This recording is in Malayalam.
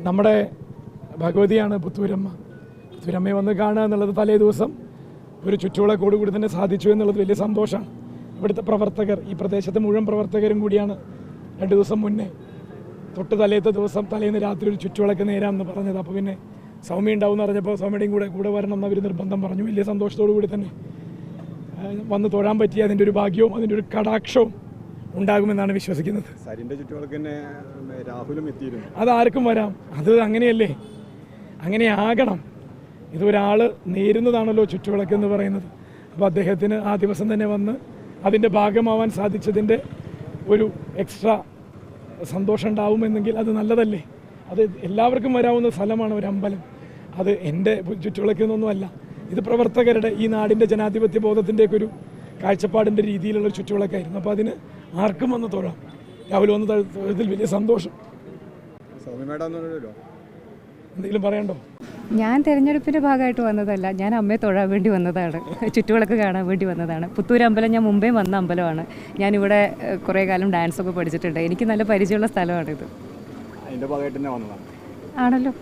നമ്മുടെ ഭഗവതിയാണ് പുത്തൂരമ്മ. പുത്തൂരമ്മയെ വന്ന് കാണുക എന്നുള്ളത് തലേ ദിവസം ഒരു ചുറ്റുവിളക്കോടുകൂടി തന്നെ സാധിച്ചു എന്നുള്ളത് വലിയ സന്തോഷമാണ്. ഇവിടുത്തെ പ്രവർത്തകർ, ഈ പ്രദേശത്തെ മുഴുവൻ പ്രവർത്തകരും കൂടിയാണ് 2 ദിവസം മുന്നേ തൊട്ട് തലേന്ന് രാത്രി ഒരു ചുറ്റുവിളക്ക് നേരാമെന്ന് പറഞ്ഞത്. അപ്പോൾ പിന്നെ സൗമ്യ ഉണ്ടാവും എന്ന് പറഞ്ഞപ്പോൾ സൗമ്യയുടെയും കൂടെ വരണം എന്നവർ നിർബന്ധം പറഞ്ഞു. വലിയ സന്തോഷത്തോടു കൂടി തന്നെ വന്ന് തൊഴാൻ പറ്റിയ അതിൻ്റെ ഒരു ഭാഗ്യവും അതിൻ്റെ ഒരു കടാക്ഷവും ഉണ്ടാകുമെന്നാണ് വിശ്വസിക്കുന്നത്. അതാർക്കും വരാം, അത് അങ്ങനെയല്ലേ, അങ്ങനെ ആകണം. ഇതൊരാൾ നേരുന്നതാണല്ലോ ചുറ്റുവിളക്ക് എന്ന് പറയുന്നത്. അപ്പോൾ അദ്ദേഹത്തിന് ആ ദിവസം തന്നെ വന്ന് അതിൻ്റെ ഭാഗമാവാൻ സാധിച്ചതിൻ്റെ ഒരു എക്സ്ട്രാ സന്തോഷം ഉണ്ടാവുമെന്നെങ്കിൽ അത് നല്ലതല്ലേ. അത് എല്ലാവർക്കും വരാവുന്ന സ്ഥലമാണ് ഒരു അമ്പലം. അത് എൻ്റെ ചുറ്റുവിളക്കുന്നൊന്നുമല്ല, ഇത് പ്രവർത്തകരുടെ, ഈ നാടിൻ്റെ ജനാധിപത്യ ബോധത്തിൻ്റെയൊക്കെ ഒരു കാഴ്ചപ്പാടിൻ്റെ രീതിയിലുള്ള ചുറ്റുവിളക്കായിരുന്നു. അപ്പോൾ അതിന് ആർക്കും വന്ന് തൊഴാം. രാവിലെ വന്ന് തൊഴുതിൽ വലിയ സന്തോഷം. എന്തെങ്കിലും പറയണ്ടോ? ഞാൻ തിരഞ്ഞെടുപ്പിൻ്റെ ഭാഗമായിട്ട് വന്നതല്ല, ഞാൻ അമ്മയെ തൊഴാൻ വേണ്ടി വന്നതാണ്, ചുറ്റുവിളക്ക് കാണാൻ വേണ്ടി വന്നതാണ്. പുത്തൂർ അമ്പലം ഞാൻ മുമ്പേ വന്ന അമ്പലമാണ്. ഞാനിവിടെ കുറേ കാലം ഡാൻസൊക്കെ പഠിച്ചിട്ടുണ്ട്. എനിക്ക് നല്ല പരിചയമുള്ള സ്ഥലമാണിത്. ആണല്ലോ.